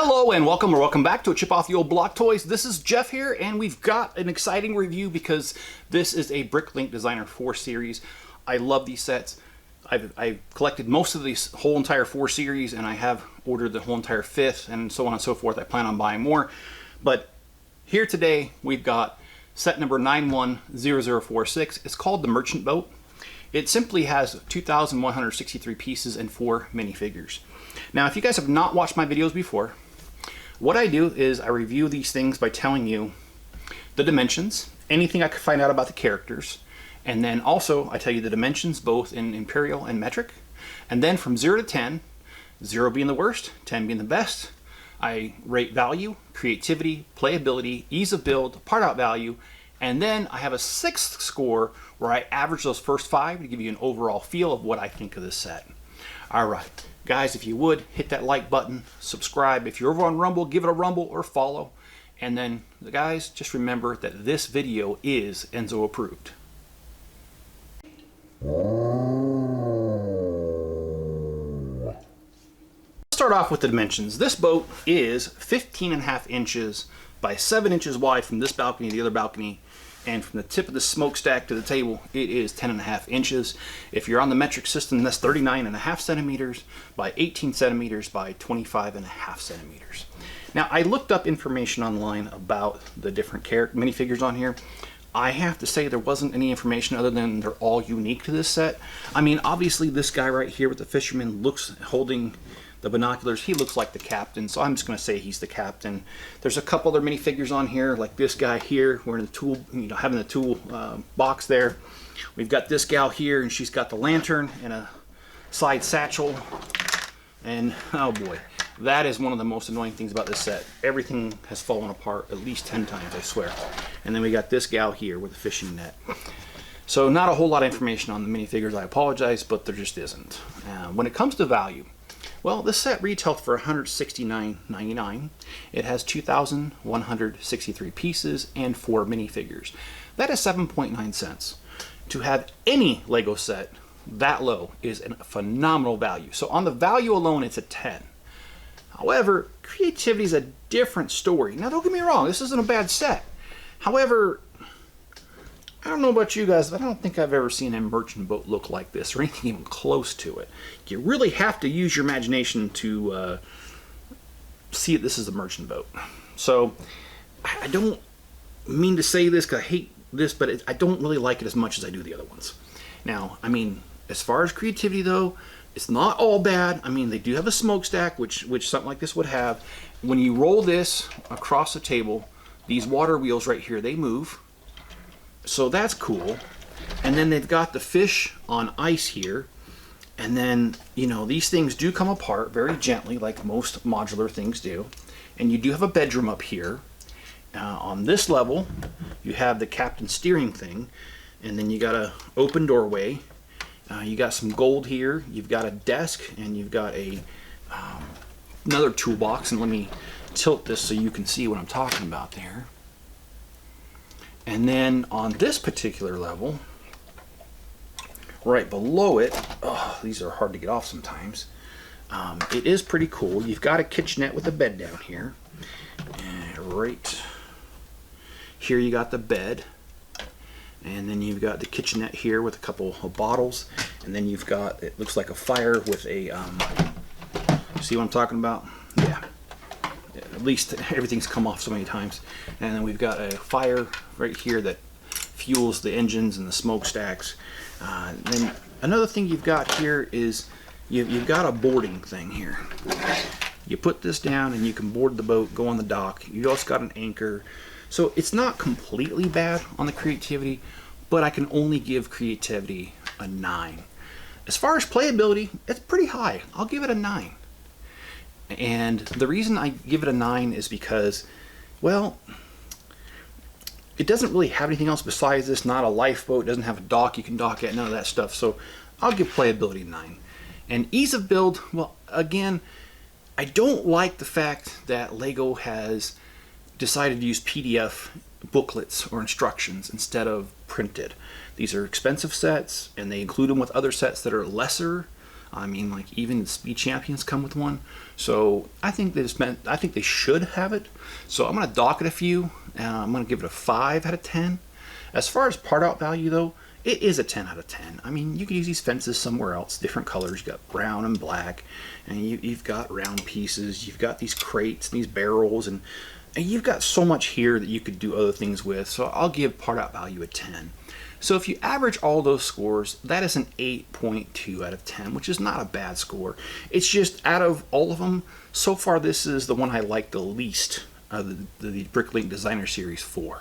Hello and welcome back to a Chip Off the Old Block Toys. This is Jeff here, and we've got an exciting review because this is a Bricklink Designer 4 series. I love these sets. I've collected most of these whole entire 4 series, and I have ordered the whole entire 5th and so on and so forth. I plan on buying more, but here today we've got set number 910046. It's called the Merchant Boat. It simply has 2,163 pieces and 4 minifigures. Now, if you guys have not watched my videos before, what I do is I review these things by telling you the dimensions, anything I could find out about the characters, and then also I tell you the dimensions both in imperial and metric, and then from 0 to 10, 0 being the worst, 10 being the best, I rate value, creativity, playability, ease of build, part out value, and then I have a 6th score where I average those first 5 to give you an overall feel of what I think of this set. Alright, guys, if you would, hit that like button, subscribe. If you're over on Rumble, give it a rumble or follow. And then, guys, just remember that this video is Enzo approved. Let's start off with the dimensions. This boat is 15.5 inches by 7 inches wide from this balcony to the other balcony, and from the tip of the smokestack to the table, it is 10.5 inches. If you're on the metric system, that's 39.5 centimeters by 18 centimeters by 25.5 centimeters. Now, I looked up information online about the different minifigures on here. I have to say there wasn't any information other than they're all unique to this set. I mean, obviously this guy right here with the fisherman looks holding the binoculars. He looks like the captain, so I'm just going to say he's the captain. There's a couple other minifigures on here, like this guy here, wearing the tool, having the tool box there. We've got this gal here, and she's got the lantern and a side satchel. And oh boy, that is one of the most annoying things about this set. Everything has fallen apart at least 10 times, I swear. And then we got this gal here with a fishing net. So not a whole lot of information on the minifigures. I apologize, but there just isn't. When it comes to value, well, this set retailed for $169.99. It has 2,163 pieces and 4 minifigures. That is 7.9 cents. To have any Lego set that low is a phenomenal value. So on the value alone, it's a 10. However, creativity is a different story. Now, don't get me wrong, this isn't a bad set. However, I don't know about you guys, but I don't think I've ever seen a merchant boat look like this or anything even close to it. You really have to use your imagination to see that this is a merchant boat. So I don't mean to say this because I hate this, but I don't really like it as much as I do the other ones. Now, I mean, as far as creativity though, it's not all bad. I mean, they do have a smokestack, which something like this would have. When you roll this across the table, these water wheels right here, they move. So that's cool. And then they've got the fish on ice here. And then, these things do come apart very gently, like most modular things do. And you do have a bedroom up here. On this level, you have the captain steering thing. And then you got an open doorway. You got some gold here. You've got a desk, and you've got another toolbox. And let me tilt this so you can see what I'm talking about there. And then on this particular level, right below it, oh, these are hard to get off sometimes. It is pretty cool. You've got a kitchenette with a bed down here. And right here you got the bed. And then you've got the kitchenette here with a couple of bottles. And then you've got, it looks like a fire with a, see what I'm talking about? Yeah. At least everything's come off so many times. And then we've got a fire right here that fuels the engines and the smokestacks. Then another thing you've got here is you've got a boarding thing here. You put this down and you can board the boat, go on the dock. You also got an anchor. So it's not completely bad on the creativity, but I can only give creativity a 9. As far as playability, it's pretty high. I'll give it a 9. And the reason I give it a 9 is because, well, it doesn't really have anything else besides this. Not a lifeboat, doesn't have a dock you can dock at, none of that stuff. So I'll give playability a 9. And ease of build, well, again, I don't like the fact that Lego has decided to use PDF booklets or instructions instead of printed. These are expensive sets, and they include them with other sets that are lesser I mean, like even the Speed Champions come with one. So I think I think they should have it. So I'm gonna dock it a few. I'm gonna give it a 5 out of 10. As far as part out value though, it is a 10 out of 10. I mean, you could use these fences somewhere else, different colors. You got brown and black, and you've got round pieces. You've got these crates, and these barrels, and you've got so much here that you could do other things with. So I'll give part out value a 10. So if you average all those scores, that is an 8.2 out of 10, which is not a bad score. It's just out of all of them, so far this is the one I like the least of the Bricklink Designer Series 4.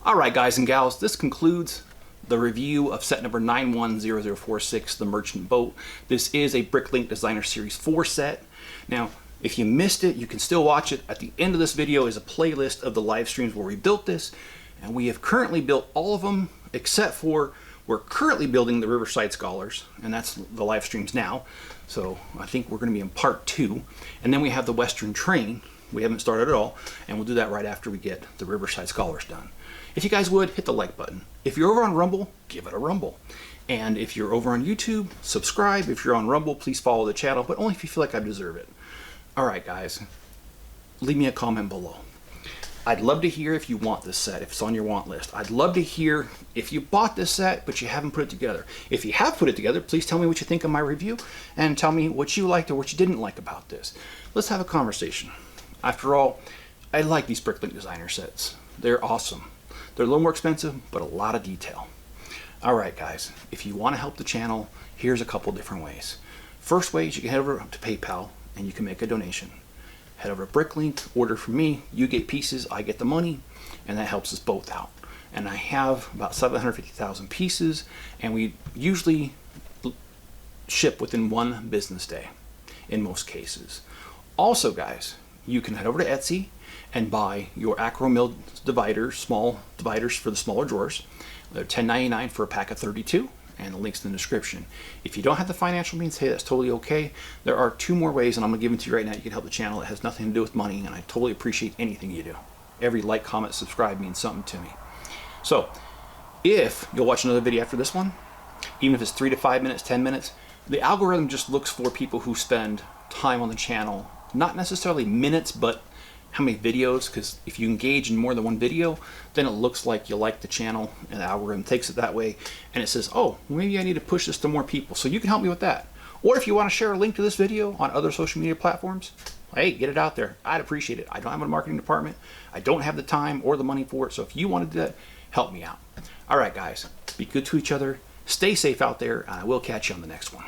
Alright guys and gals, this concludes the review of set number 910046, the Merchant Boat. This is a Bricklink Designer Series 4 set. Now, if you missed it, you can still watch it. At the end of this video is a playlist of the live streams where we built this. And we have currently built all of them, except for we're currently building the Riverside Scholars, and that's the live streams now. So I think we're going to be in part 2. And then we have the Western Train. We haven't started at all, and we'll do that right after we get the Riverside Scholars done. If you guys would, hit the like button. If you're over on Rumble, give it a rumble. And if you're over on YouTube, subscribe. If you're on Rumble, please follow the channel, but only if you feel like I deserve it. All right, guys, leave me a comment below. I'd love to hear if you want this set, if it's on your want list. I'd love to hear if you bought this set, but you haven't put it together. If you have put it together, please tell me what you think of my review and tell me what you liked or what you didn't like about this. Let's have a conversation. After all, I like these Bricklink Designer sets. They're awesome. They're a little more expensive, but a lot of detail. All right, guys, if you want to help the channel, here's a couple different ways. First way is you can head over to PayPal and you can make a donation. Head over to Bricklink, order from me, you get pieces, I get the money, and that helps us both out. And I have about 750,000 pieces, and we usually ship within 1 business day in most cases. Also, guys, you can head over to Etsy and buy your Akro-Mils dividers, small dividers for the smaller drawers. They're $10.99 for a pack of 32. And the link's in the description. If you don't have the financial means, hey, that's totally okay. There are 2 more ways, and I'm going to give them to you right now. You can help the channel. It has nothing to do with money, and I totally appreciate anything you do. Every like, comment, subscribe means something to me. So, if you'll watch another video after this one, even if it's 3 to 5 minutes, 10 minutes, the algorithm just looks for people who spend time on the channel. Not necessarily minutes, but how many videos, because if you engage in more than 1 video, then it looks like you like the channel, and the algorithm takes it that way, and it says, oh, maybe I need to push this to more people. So you can help me with that. Or if you want to share a link to this video on other social media platforms, hey, get it out there. I'd appreciate it. I don't have a marketing department. I don't have the time or the money for it. So if you want to do that, help me out. All right, guys, be good to each other. Stay safe out there, and I will catch you on the next one.